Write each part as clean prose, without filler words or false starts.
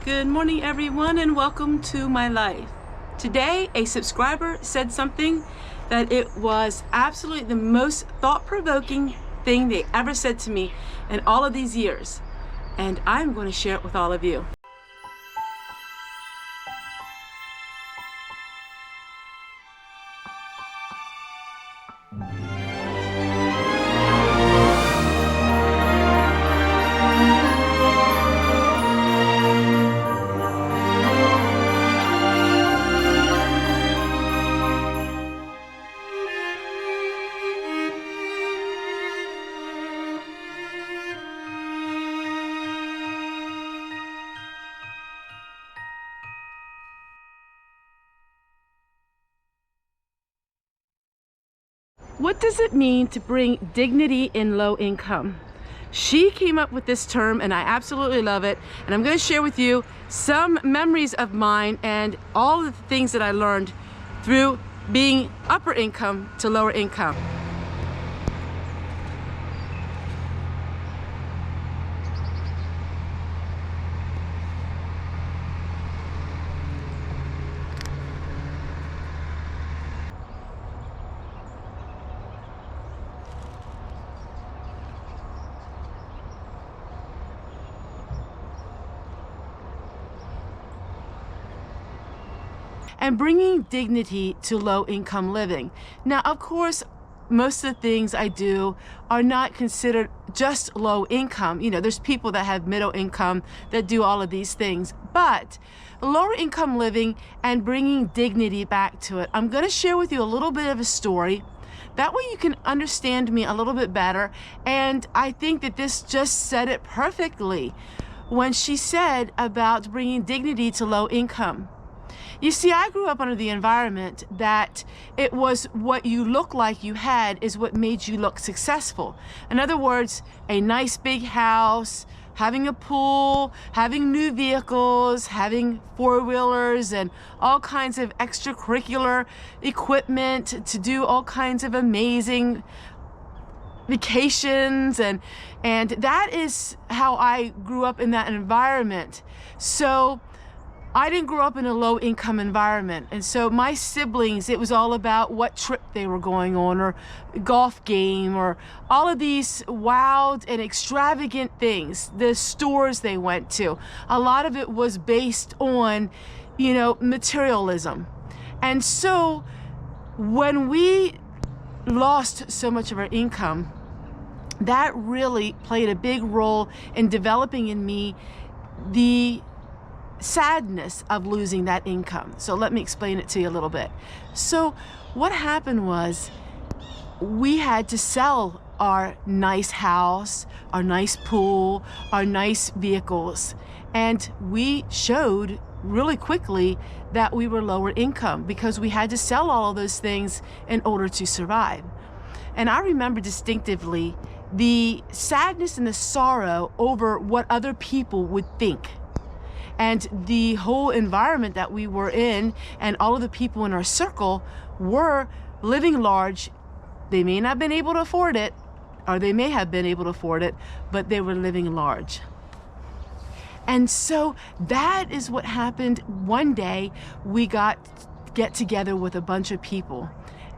Good morning everyone and welcome to my life. Today a subscriber said something that it was absolutely the most thought-provoking thing they ever said to me in all of these years, and I'm going to share it with all of you. What does it mean to bring dignity in low income? She came up with this term and I absolutely love it, and I'm going to share with you some memories of mine and all of the things that I learned through being upper income to lower income. And bringing dignity to low-income living. Now, of course, most of the things I do are not considered just low income. You know, there's people that have middle income that do all of these things, but lower income living and bringing dignity back to it. I'm going to share with you a little bit of a story. That way you can understand me a little bit better. And I think that this just said it perfectly when she said about bringing dignity to low income. You see, I grew up under the environment that it was what you look like you had is what made you look successful. In other words, a nice big house, having a pool, having new vehicles, having four-wheelers and all kinds of extracurricular equipment to do all kinds of amazing vacations, and that is how I grew up in that environment. So I didn't grow up in a low-income environment, and so my siblings, it was all about what trip they were going on or golf game or all of these wild and extravagant things, the stores they went to. A lot of it was based on, you know, materialism. And so when we lost so much of our income, that really played a big role in developing in me the sadness of losing that income. So let me explain it to you a little bit. So what happened was we had to sell our nice house, our nice pool, our nice vehicles, and we showed really quickly that we were lower income because we had to sell all of those things in order to survive. And I remember distinctively the sadness and the sorrow over what other people would think. And the whole environment that we were in and all of the people in our circle were living large. They may not have been able to afford it, or they may have been able to afford it, but they were living large. And so that is what happened. One day we get together with a bunch of people.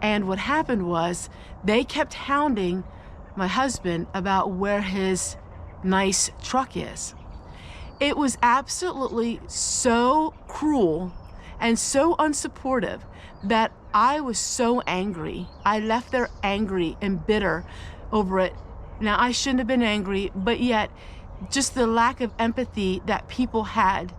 And what happened was they kept hounding my husband about where his nice truck is. It was absolutely so cruel and so unsupportive that I was so angry. I left there angry and bitter over it. Now, I shouldn't have been angry, but yet just the lack of empathy that people had.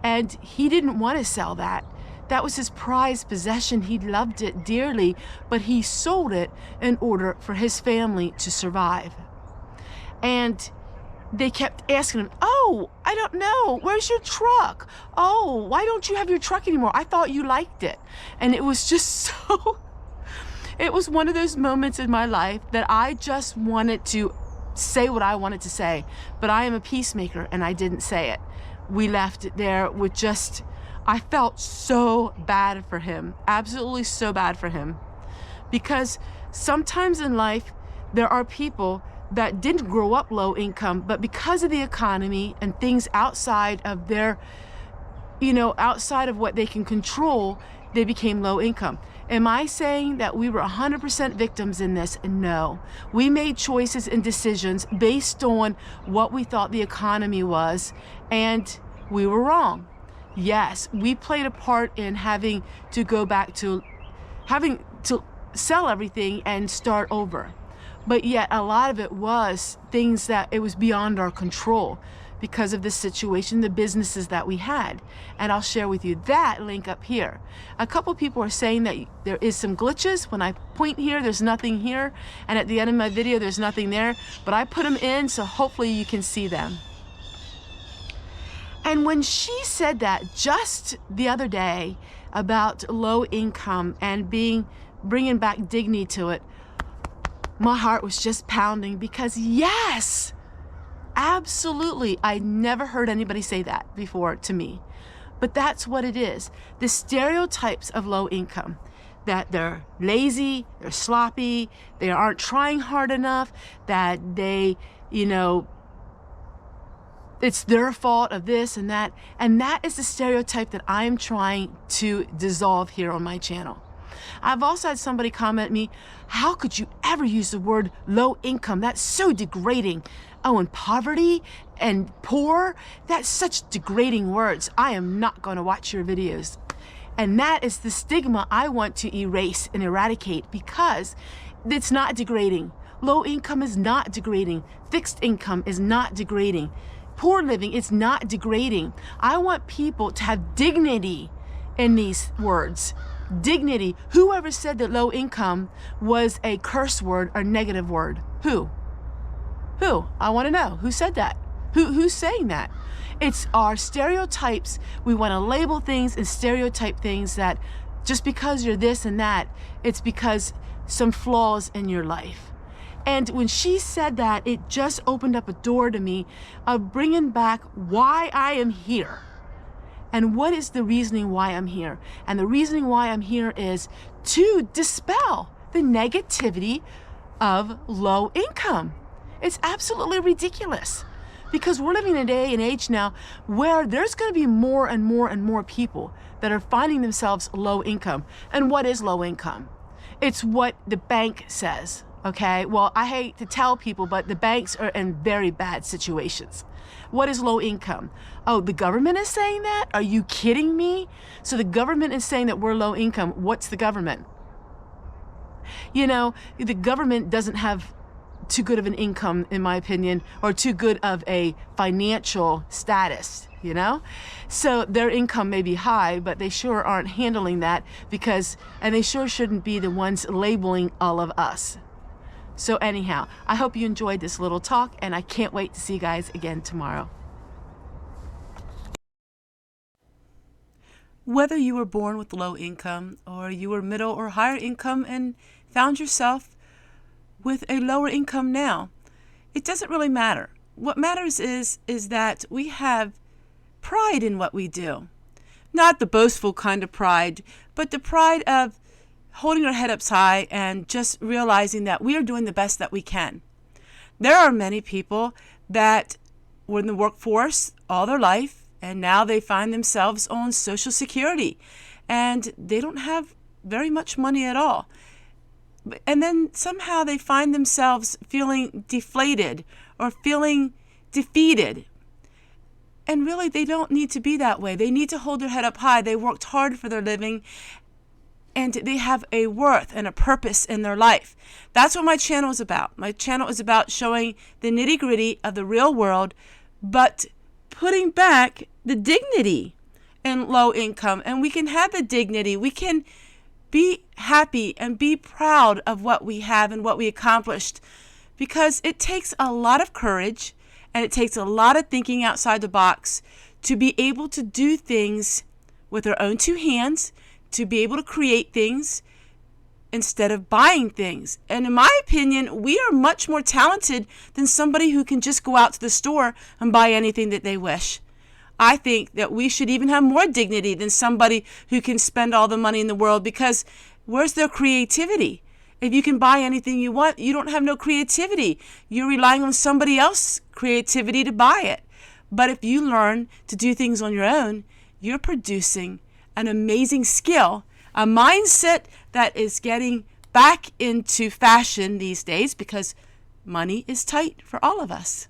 And he didn't want to sell that. That was his prized possession. He loved it dearly, but he sold it in order for his family to survive. And they kept asking him, "Oh, I don't know, where's your truck? Oh, why don't you have your truck anymore? I thought you liked it." And it was just so, it was one of those moments in my life that I just wanted to say what I wanted to say, but I am a peacemaker and I didn't say it. We left it there with just, I felt so bad for him, absolutely so bad for him. Because sometimes in life, there are people that didn't grow up low income, but because of the economy and things outside of their outside of what they can control, they became low income. Am I saying that we were 100% victims in this? No. We made choices and decisions based on what we thought the economy was, and we were wrong. Yes, we played a part in having to go back to having to sell everything and start over. But yet a lot of it was things that it was beyond our control because of the situation, the businesses that we had. And I'll share with you that link up here. A couple people are saying that there is some glitches. When I point here, there's nothing here. And at the end of my video, there's nothing there. But I put them in, so hopefully you can see them. And when she said that just the other day about low income and bringing back dignity to it, my heart was just pounding because yes, absolutely. I never heard anybody say that before to me, but that's what it is. The stereotypes of low income, that they're lazy, they're sloppy, they aren't trying hard enough, that they, it's their fault of this and that. And that is the stereotype that I'm trying to dissolve here on my channel. I've also had somebody comment me, how could you ever use the word low income? That's so degrading. Oh, and poverty and poor, that's such degrading words. I am not going to watch your videos. And that is the stigma I want to erase and eradicate because it's not degrading. Low income is not degrading. Fixed income is not degrading. Poor living is not degrading. I want people to have dignity in these words. Dignity. Whoever said that low income was a curse word or negative word? Who? I want to know. Who said that? Who's saying that? It's our stereotypes. We want to label things and stereotype things that just because you're this and that, it's because some flaws in your life. And when she said that, it just opened up a door to me of bringing back why I am here. And what is the reasoning why I'm here? And the reasoning why I'm here is to dispel the negativity of low income. It's absolutely ridiculous because we're living in a day and age now where there's going to be more and more and more people that are finding themselves low income. And what is low income? It's what the bank says. Okay, well, I hate to tell people, but the banks are in very bad situations. What is low income? Oh, the government is saying that? Are you kidding me? So the government is saying that we're low income. What's the government? The government doesn't have too good of an income, in my opinion, or too good of a financial status, So their income may be high, but they sure aren't handling that and they sure shouldn't be the ones labeling all of us. So anyhow, I hope you enjoyed this little talk, and I can't wait to see you guys again tomorrow. Whether you were born with low income or you were middle or higher income and found yourself with a lower income now, it doesn't really matter. What matters is that we have pride in what we do. Not the boastful kind of pride, but the pride of holding our head up high and just realizing that we are doing the best that we can. There are many people that were in the workforce all their life and now they find themselves on Social Security and they don't have very much money at all. And then somehow they find themselves feeling deflated or feeling defeated. And really, they don't need to be that way. They need to hold their head up high. They worked hard for their living and they have a worth and a purpose in their life. That's what my channel is about. My channel is about showing the nitty-gritty of the real world, but putting back the dignity in low income. And we can have the dignity. We can be happy and be proud of what we have and what we accomplished, because it takes a lot of courage and it takes a lot of thinking outside the box to be able to do things with our own two hands, to be able to create things instead of buying things. And in my opinion, we are much more talented than somebody who can just go out to the store and buy anything that they wish. I think that we should even have more dignity than somebody who can spend all the money in the world, because where's their creativity? If you can buy anything you want, you don't have no creativity. You're relying on somebody else's creativity to buy it. But if you learn to do things on your own, you're producing an amazing skill, a mindset that is getting back into fashion these days because money is tight for all of us.